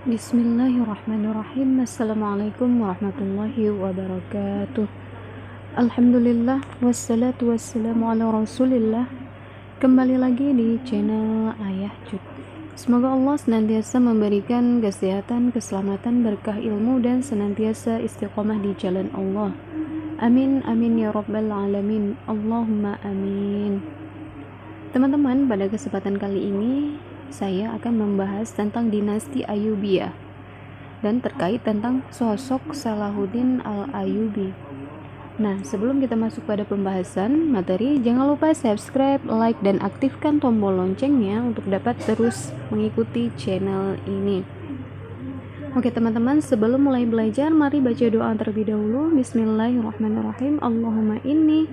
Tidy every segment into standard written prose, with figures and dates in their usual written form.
Bismillahirrahmanirrahim. Assalamualaikum warahmatullahi wabarakatuh. Alhamdulillah wassalatu wassalamu ala rasulillah. Kembali lagi di channel Ayah Cut. Semoga Allah senantiasa memberikan kesehatan, keselamatan, berkah ilmu, dan senantiasa istiqomah di jalan Allah. Amin amin ya rabbal alamin. Allahumma amin. Teman-teman, pada kesempatan kali ini saya akan membahas tentang dinasti Ayyubiyah dan terkait tentang sosok Salahuddin Al-Ayyubi. Nah, sebelum kita masuk pada pembahasan materi, jangan lupa subscribe, like, dan aktifkan tombol loncengnya untuk dapat terus mengikuti channel ini. Oke teman-teman, sebelum mulai belajar, mari baca doa terlebih dahulu. Bismillahirrahmanirrahim. Allahumma inni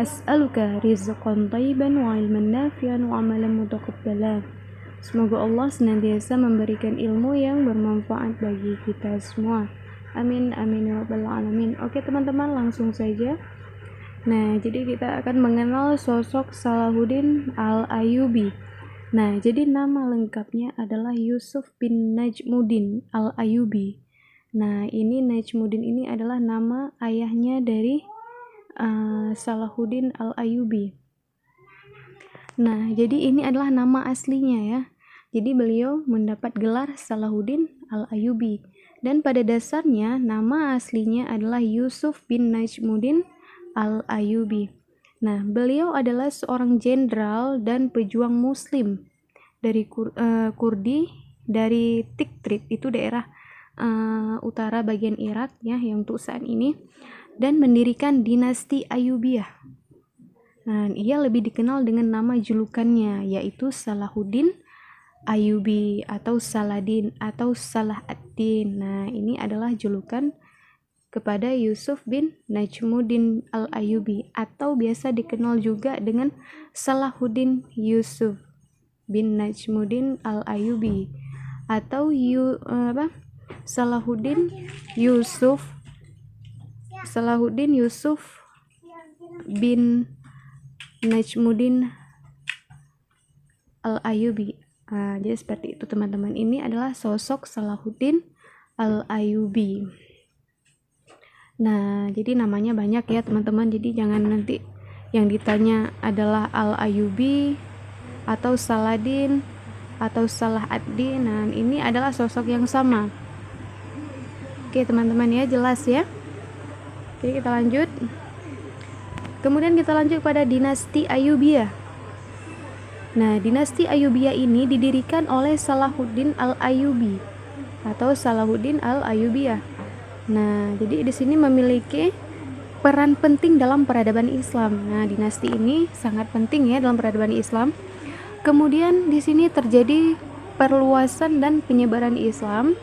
as'aluka rizqan thayyiban wa ilman nafi'an wa amalan mutaqabbalan. Semoga Allah senantiasa memberikan ilmu yang bermanfaat bagi kita semua. Amin amin ya rabbal alamin. Oke teman-teman, langsung saja. Nah, jadi kita akan mengenal sosok Salahuddin Al-Ayyubi. Nah, jadi nama lengkapnya adalah Yusuf bin Najmuddin Al-Ayyubi. Nah, ini Najmuddin ini adalah nama ayahnya dari Salahuddin Al-Ayyubi. Nah, jadi ini adalah nama aslinya ya. Jadi beliau mendapat gelar Salahuddin Al-Ayyubi, dan pada dasarnya nama aslinya adalah Yusuf bin Najmuddin Al-Ayyubi. Nah, beliau adalah seorang jenderal dan pejuang muslim dari Kurdi, dari Tikrit, itu daerah utara bagian Irak ya, yang untuk saat ini, dan mendirikan dinasti Ayyubiyah. Nah, ia lebih dikenal dengan nama julukannya, yaitu Salahuddin Ayyubi atau Saladin atau Salah ad-Din. Nah, ini adalah julukan kepada Yusuf bin Najmuddin Al-Ayyubi, atau biasa dikenal juga dengan Salahuddin Yusuf bin Najmuddin Al-Ayyubi, atau Salahuddin Yusuf bin Najmuddin Al-Ayyubi. Jadi seperti itu teman-teman. Ini adalah sosok Salahuddin Al-Ayyubi. Nah, jadi namanya banyak ya teman-teman. Jadi jangan nanti yang ditanya adalah Al-Ayyubi atau Saladin atau Salah ad-Din. Nah, ini adalah sosok yang sama. Oke teman-teman ya, jelas ya. Oke, kita lanjut. Kemudian kita lanjut pada dinasti Ayyubiyah. Nah, dinasti Ayyubiyah ini didirikan oleh Salahuddin Al-Ayyubi atau Salahuddin Al-Ayyubiyah. Nah, jadi di sini memiliki peran penting dalam peradaban Islam. Nah, dinasti ini sangat penting ya dalam peradaban Islam. Kemudian di sini terjadi perluasan dan penyebaran Islam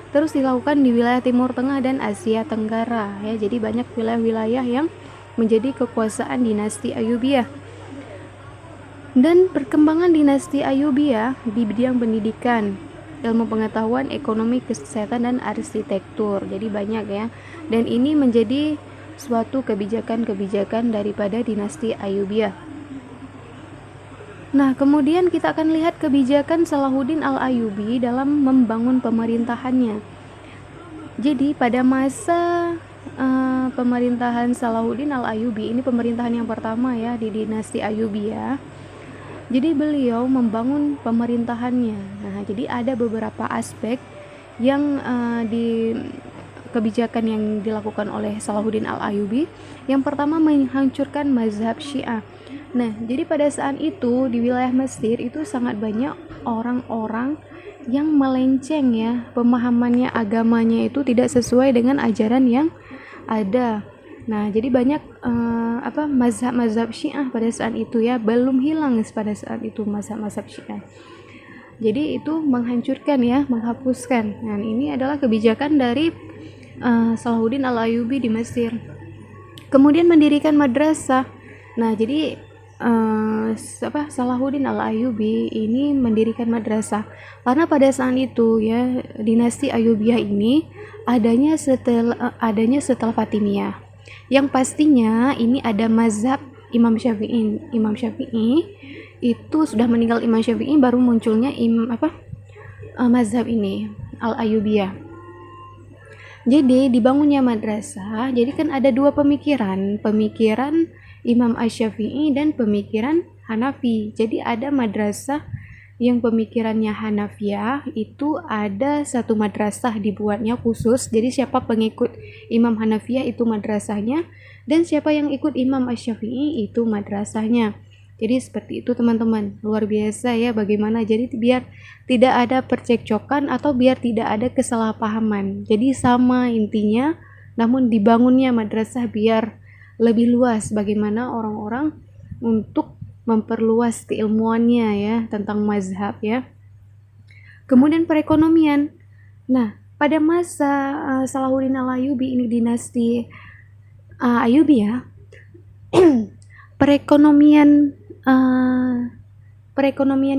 terus dilakukan di wilayah Timur Tengah dan Asia Tenggara ya. Jadi banyak wilayah-wilayah yang menjadi kekuasaan dinasti Ayyubiyah. Dan perkembangan dinasti Ayyubiyah di bidang pendidikan, ilmu pengetahuan, ekonomi, kesehatan, dan arsitektur. Jadi banyak ya. Dan ini menjadi suatu kebijakan-kebijakan daripada dinasti Ayyubiyah. Nah, kemudian kita akan lihat kebijakan Salahuddin Al-Ayyubi dalam membangun pemerintahannya. Jadi pada masa pemerintahan Salahuddin Al-Ayyubi, ini pemerintahan yang pertama ya di dinasti Ayyubiyah. Jadi beliau membangun pemerintahannya. Nah, jadi ada beberapa aspek yang di kebijakan yang dilakukan oleh Salahuddin Al-Ayyubi. Yang pertama, menghancurkan mazhab Syiah. Nah, jadi pada saat itu di wilayah Mesir itu sangat banyak orang-orang yang melenceng ya, pemahamannya, agamanya itu tidak sesuai dengan ajaran yang ada. Nah, jadi banyak mazhab Syiah pada saat itu ya, belum hilang pada saat itu mazhab Syiah. Jadi itu menghancurkan ya, menghapuskan. Nah, ini adalah kebijakan dari Salahuddin Al-Ayyubi di Mesir. Kemudian mendirikan madrasah. Nah, jadi Salahuddin Al-Ayyubi ini mendirikan madrasah karena pada saat itu ya dinasti Ayyubiyah ini adanya setelah Fatimiyah. Yang pastinya ini ada mazhab Imam Syafi'i. Imam Syafi'i itu sudah meninggal, Imam Syafi'i baru munculnya mazhab ini. Al-Ayyubiyah. Jadi dibangunnya madrasah, jadi kan ada dua pemikiran Imam Asy-Syafi'i dan pemikiran Hanafi. Jadi ada madrasah yang pemikirannya Hanafiyah, itu ada satu madrasah dibuatnya khusus. Jadi siapa pengikut Imam Hanafiyah itu madrasahnya, dan siapa yang ikut Imam Asy-Syafi'i itu madrasahnya. Jadi seperti itu teman-teman, luar biasa ya bagaimana. Jadi biar tidak ada percekcokan atau biar tidak ada kesalahpahaman. Jadi sama intinya, namun dibangunnya madrasah biar lebih luas bagaimana orang-orang untuk memperluas keilmuannya ya tentang mazhab ya. Kemudian perekonomian. Nah, pada masa Salahuddin Al-Ayyubi ini dinasti Ayyubi ya, perekonomian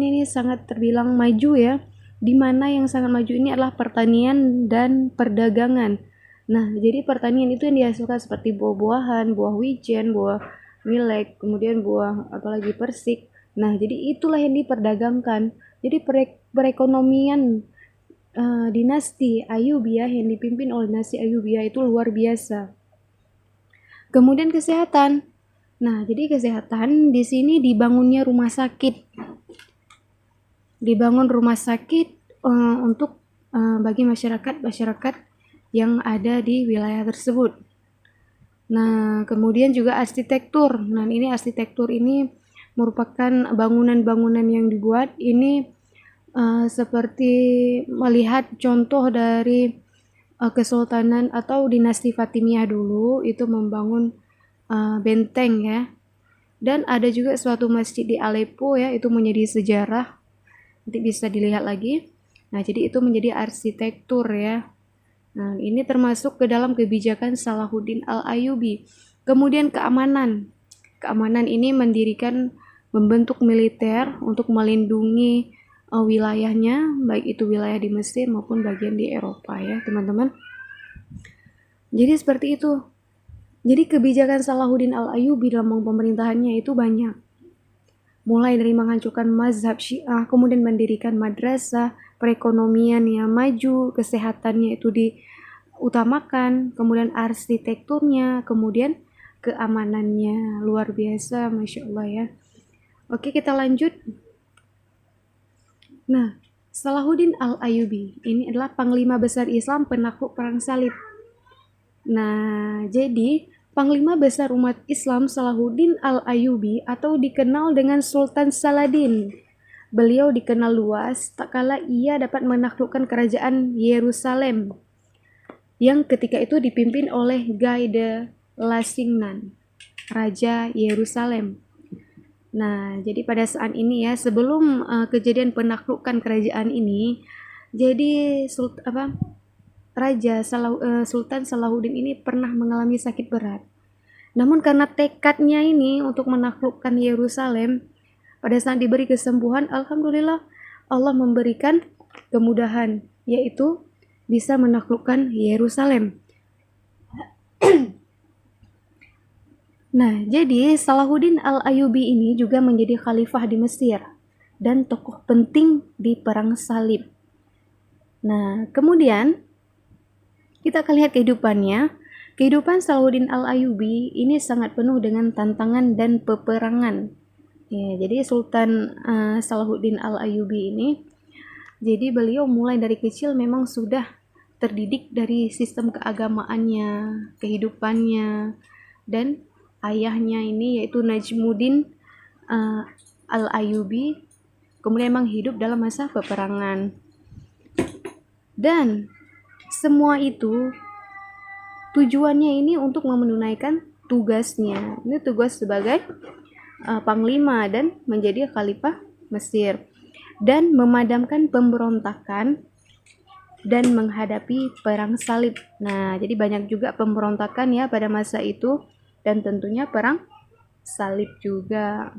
ini sangat terbilang maju ya, di mana yang sangat maju ini adalah pertanian dan perdagangan. Nah, jadi pertanian itu yang dihasilkan seperti buah-buahan, buah wijen, buah milek, kemudian buah apalagi persik. Nah, jadi itulah yang diperdagangkan. Jadi perekonomian dinasti Ayyubiyah yang dipimpin oleh dinasti Ayyubiyah itu luar biasa. Kemudian kesehatan. Nah, jadi kesehatan di sini dibangunnya rumah sakit. Dibangun rumah sakit untuk bagi masyarakat yang ada di wilayah tersebut. Nah, kemudian juga arsitektur. Nah, ini arsitektur ini merupakan bangunan-bangunan yang dibuat ini seperti melihat contoh dari kesultanan atau dinasti Fatimiyah dulu itu membangun benteng ya. Dan ada juga suatu masjid di Aleppo ya, itu menjadi sejarah. Nanti bisa dilihat lagi. Nah, jadi itu menjadi arsitektur ya. Nah, ini termasuk ke dalam kebijakan Salahuddin Al-Ayyubi. Kemudian keamanan. Keamanan ini membentuk militer untuk melindungi wilayahnya, baik itu wilayah di Mesir maupun bagian di Eropa ya, teman-teman. Jadi seperti itu. Jadi kebijakan Salahuddin Al-Ayyubi dalam pemerintahannya itu banyak. Mulai dari menghancurkan mazhab Syiah, kemudian mendirikan madrasah, perekonomian yang maju, kesehatannya itu diutamakan, kemudian arsitekturnya, kemudian keamanannya luar biasa, Masya Allah ya. Oke, kita lanjut. Nah, Salahuddin Al-Ayyubi ini adalah panglima besar Islam penakluk perang salib. Nah, jadi panglima besar umat Islam Salahuddin Al-Ayyubi atau dikenal dengan Sultan Saladin. Beliau dikenal luas tak kala ia dapat menaklukkan kerajaan Yerusalem yang ketika itu dipimpin oleh Guy de Lusignan, Raja Yerusalem. Nah, jadi pada saat ini ya, sebelum kejadian penaklukan kerajaan ini, jadi Sultan Salahuddin ini pernah mengalami sakit berat. Namun karena tekadnya ini untuk menaklukkan Yerusalem, pada saat diberi kesembuhan, alhamdulillah Allah memberikan kemudahan, yaitu bisa menaklukkan Yerusalem. Nah, jadi Salahuddin Al-Ayyubi ini juga menjadi khalifah di Mesir dan tokoh penting di perang salib. Nah, kemudian kita akan lihat kehidupannya. Kehidupan Salahuddin Al-Ayyubi ini sangat penuh dengan tantangan dan peperangan. Ya, jadi Sultan Salahuddin Al-Ayyubi ini, jadi beliau mulai dari kecil memang sudah terdidik dari sistem keagamaannya, kehidupannya, dan ayahnya ini yaitu Najmuddin Al-Ayyubi kemudian memang hidup dalam masa peperangan. Dan semua itu tujuannya ini untuk menunaikan tugasnya. Ini tugas sebagai panglima dan menjadi khalifah Mesir dan memadamkan pemberontakan dan menghadapi perang salib. Nah, jadi banyak juga pemberontakan ya pada masa itu dan tentunya perang salib juga.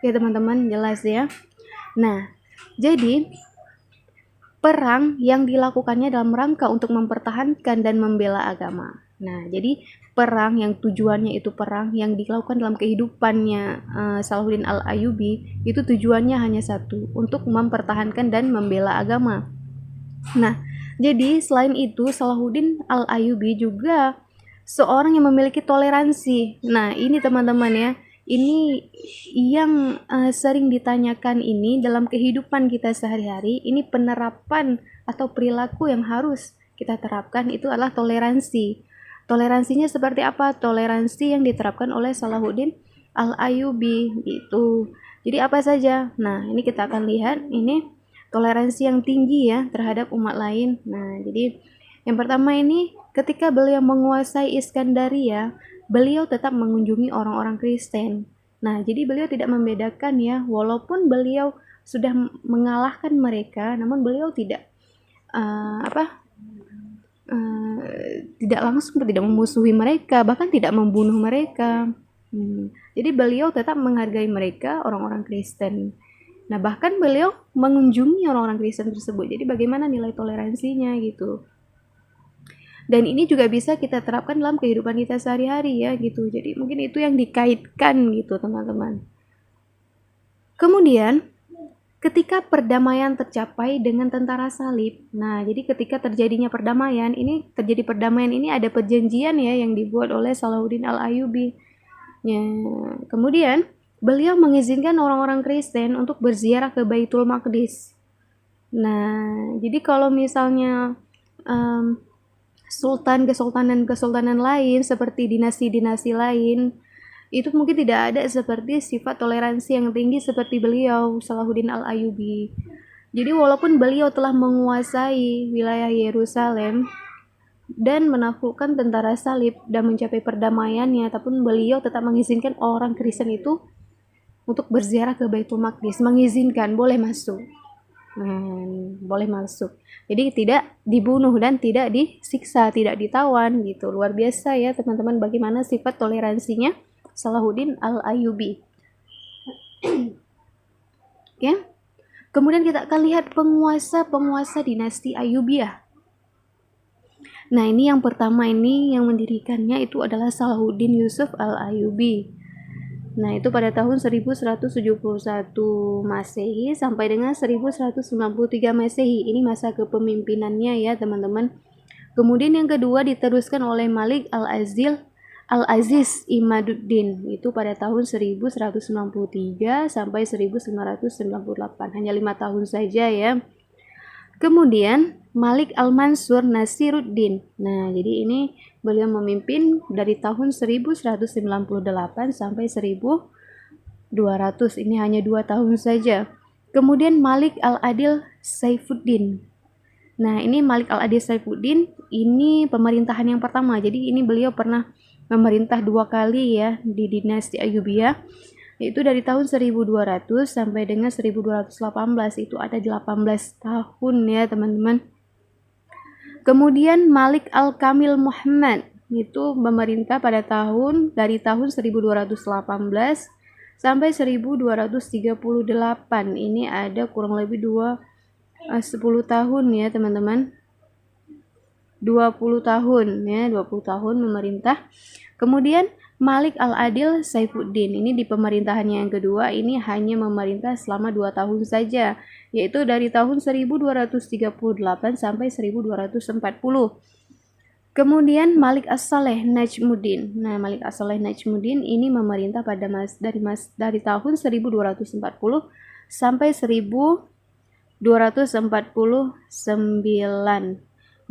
Ya teman-teman, jelas ya. Nah, jadi perang yang dilakukannya dalam rangka untuk mempertahankan dan membela agama. Nah, jadi perang yang tujuannya itu perang yang dilakukan dalam kehidupannya Salahuddin Al-Ayyubi itu tujuannya hanya satu, untuk mempertahankan dan membela agama. Nah, jadi selain itu Salahuddin Al-Ayyubi juga seorang yang memiliki toleransi. Nah, ini teman-teman ya, ini yang sering ditanyakan ini dalam kehidupan kita sehari-hari, ini penerapan atau perilaku yang harus kita terapkan itu adalah toleransi. Toleransinya seperti apa? Toleransi yang diterapkan oleh Salahuddin Al-Ayyubi itu. Jadi apa saja? Nah, ini kita akan lihat ini toleransi yang tinggi ya terhadap umat lain. Nah, jadi yang pertama ini ketika beliau menguasai Iskandaria, beliau tetap mengunjungi orang-orang Kristen. Nah, jadi beliau tidak membedakan ya, walaupun beliau sudah mengalahkan mereka, namun beliau tidak tidak langsung tidak memusuhi mereka, bahkan tidak membunuh mereka. Jadi beliau tetap menghargai mereka, orang-orang Kristen. Nah, bahkan beliau mengunjungi orang-orang Kristen tersebut. Jadi bagaimana nilai toleransinya gitu. Dan ini juga bisa kita terapkan dalam kehidupan kita sehari-hari ya gitu. Jadi mungkin itu yang dikaitkan gitu teman-teman. Kemudian ketika perdamaian tercapai dengan tentara salib. Nah, jadi ketika terjadinya perdamaian ini ada perjanjian ya yang dibuat oleh Salahuddin Al-Ayyubi. Ya, kemudian beliau mengizinkan orang-orang Kristen untuk berziarah ke Baitul Maqdis. Nah, jadi kalau misalnya kesultanan lain seperti dinasti-dinasti lain itu mungkin tidak ada seperti sifat toleransi yang tinggi seperti beliau Salahuddin Al-Ayyubi. Jadi walaupun beliau telah menguasai wilayah Yerusalem dan menaklukkan tentara salib dan mencapai perdamaiannya, tapi beliau tetap mengizinkan orang Kristen itu untuk berziarah ke Baitul Maqdis, mengizinkan boleh masuk. Boleh masuk. Jadi tidak dibunuh dan tidak disiksa, tidak ditawan gitu. Luar biasa ya teman-teman bagaimana sifat toleransinya Salahuddin Al-Ayyubi. Ya. Kemudian kita akan lihat penguasa-penguasa dinasti Ayyubiyah. Nah, ini yang pertama ini yang mendirikannya itu adalah Salahuddin Yusuf Al-Ayyubi. Nah, itu pada tahun 1171 Masehi sampai dengan 1193 Masehi. Ini masa kepemimpinannya ya, teman-teman. Kemudian yang kedua diteruskan oleh Malik Al-Aziz Imaduddin. Itu pada tahun 1193 sampai 1998. Hanya 5 tahun saja ya. Kemudian Malik Al-Mansur Nasiruddin. Nah, jadi ini beliau memimpin dari tahun 1198 sampai 1200. Ini hanya 2 tahun saja. Kemudian Malik Al-Adil Saifuddin. Nah, ini Malik Al-Adil Saifuddin ini pemerintahan yang pertama. Jadi ini beliau pernah memerintah 2 kali ya di dinasti Ayyubiyah. Itu dari tahun 1200 sampai dengan 1218, itu ada 18 tahun ya teman-teman. Kemudian Malik Al-Kamil Muhammad itu memerintah dari tahun 1218 sampai 1238. Ini ada kurang lebih 10 tahun ya teman-teman. 20 tahun ya, 20 tahun memerintah. Kemudian Malik Al-Adil Saifuddin ini di pemerintahannya yang kedua ini hanya memerintah selama 2 tahun saja, yaitu dari tahun 1238 sampai 1240. Kemudian Malik As-Saleh Najmuddin. Nah, Malik As-Saleh Najmuddin ini memerintah dari tahun 1240 sampai 1249.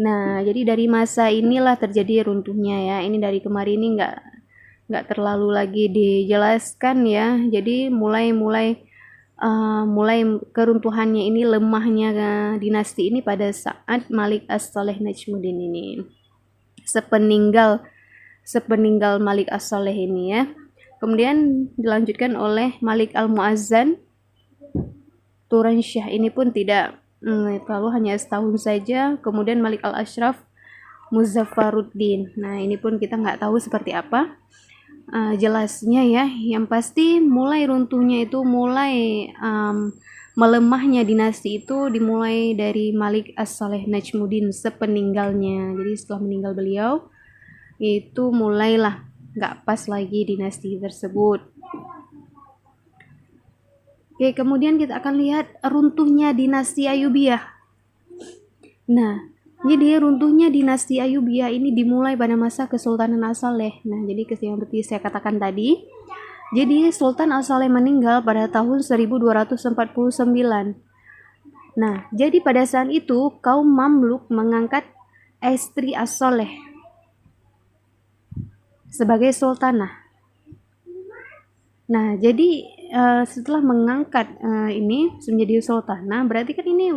Nah, jadi dari masa inilah terjadi runtuhnya ya. Ini dari kemarin ini nggak terlalu lagi dijelaskan ya. Jadi mulai keruntuhannya ini, lemahnya dinasti ini pada saat Malik As-Saleh Najmuddin ini. Sepeninggal Malik As-Saleh ini ya. Kemudian dilanjutkan oleh Malik Al-Muazzan Turansyah, ini pun tidak terlalu, hanya setahun saja. Kemudian Malik Al-Ashraf Muzaffaruddin. Nah, ini pun kita nggak tahu seperti apa jelasnya ya. Yang pasti mulai runtuhnya itu, melemahnya dinasti itu dimulai dari Malik As-Saleh Najmuddin sepeninggalnya. Jadi setelah meninggal beliau itu mulailah nggak pas lagi dinasti tersebut. Oke, kemudian kita akan lihat runtuhnya dinasti Ayyubiyah. Nah, jadi runtuhnya dinasti Ayyubiyah ini dimulai pada masa Kesultanan As-Saleh. Nah, jadi seperti saya katakan tadi, jadi Sultan As-Saleh meninggal pada tahun 1249. Nah, jadi pada saat itu kaum Mamluk mengangkat Estri As-Saleh sebagai sultanah. Nah, jadi setelah mengangkat ini menjadi sultanah, berarti kan ini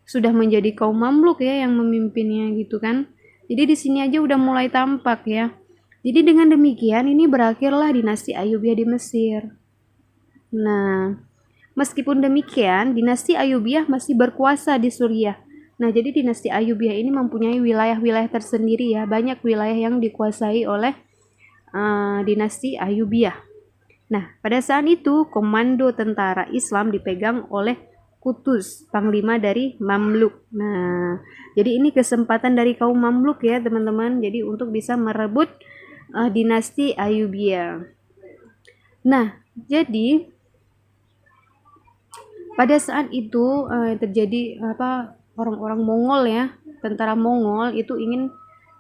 sudah menjadi kaum Mamluk ya yang memimpinnya gitu kan. Jadi di sini aja udah mulai tampak ya. Jadi dengan demikian ini berakhirlah dinasti Ayyubiyah di Mesir. Nah, meskipun demikian dinasti Ayyubiyah masih berkuasa di Suriah. Nah, jadi dinasti Ayyubiyah ini mempunyai wilayah-wilayah tersendiri ya. Banyak wilayah yang dikuasai oleh dinasti Ayyubiyah. Nah, pada saat itu komando tentara Islam dipegang oleh Qutus, panglima dari Mamluk. Nah, jadi ini kesempatan dari kaum Mamluk ya, teman-teman. Jadi untuk bisa merebut dinasti Ayyubiyah. Nah, jadi pada saat itu terjadi orang-orang Mongol ya, tentara Mongol itu ingin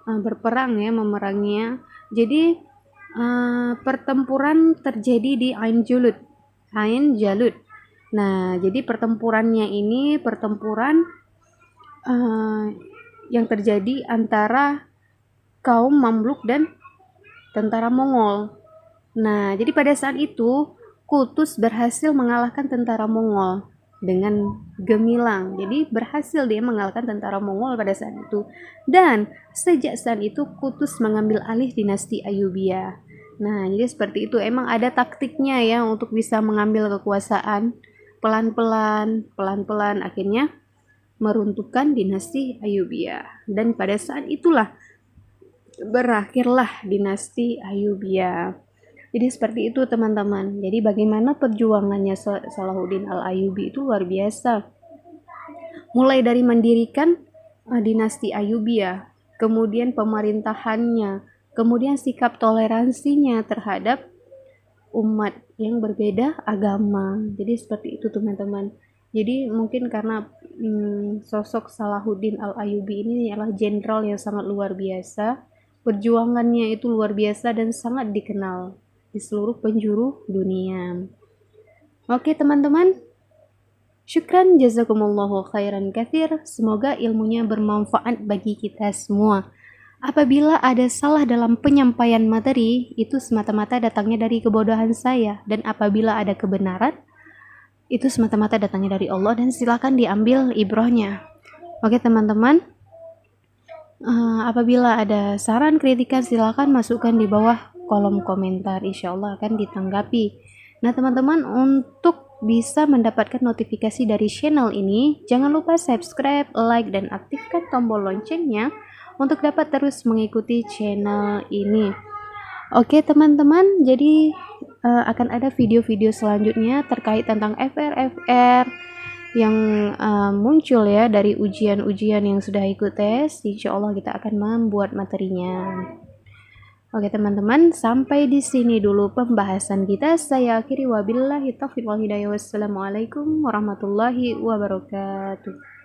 berperang ya, memeranginya. Jadi pertempuran terjadi di Ain Jalut. Nah, jadi pertempurannya ini pertempuran yang terjadi antara kaum Mamluk dan tentara Mongol. Nah, jadi pada saat itu Kutus berhasil mengalahkan tentara Mongol dengan gemilang. Jadi berhasil dia mengalahkan tentara Mongol pada saat itu. Dan sejak saat itu Kutus mengambil alih dinasti Ayyubiyah. Nah, jadi seperti itu. Emang ada taktiknya ya untuk bisa mengambil kekuasaan. Pelan-pelan akhirnya meruntuhkan dinasti Ayyubiyah. Dan pada saat itulah berakhirlah dinasti Ayyubiyah. Jadi seperti itu teman-teman. Jadi bagaimana perjuangannya Salahuddin Al-Ayyubi itu luar biasa. Mulai dari mendirikan dinasti Ayyubiyah, kemudian pemerintahannya, kemudian sikap toleransinya terhadap umat yang berbeda agama. Jadi seperti itu teman-teman. Jadi mungkin karena sosok Salahuddin Al-Ayyubi ini adalah jenderal yang sangat luar biasa. Perjuangannya itu luar biasa dan sangat dikenal di seluruh penjuru dunia. Oke teman-teman, syukran jazakumullahu khairan katsir. Semoga ilmunya bermanfaat bagi kita semua. Apabila ada salah dalam penyampaian materi, itu semata-mata datangnya dari kebodohan saya. Dan apabila ada kebenaran, itu semata-mata datangnya dari Allah dan silakan diambil ibrohnya. Oke teman-teman, apabila ada saran kritikan silakan masukkan di bawah kolom komentar, insya Allah akan ditanggapi. Nah teman-teman, untuk bisa mendapatkan notifikasi dari channel ini, jangan lupa subscribe, like, dan aktifkan tombol loncengnya untuk dapat terus mengikuti channel ini. Oke teman-teman, jadi akan ada video-video selanjutnya terkait tentang FR yang muncul ya dari ujian-ujian yang sudah ikut tes. Insya Allah kita akan membuat materinya. Oke teman-teman, sampai di sini dulu pembahasan kita. Saya akhiri wabillahi taufiq wal hidayah. Wassalamualaikum warahmatullahi wabarakatuh.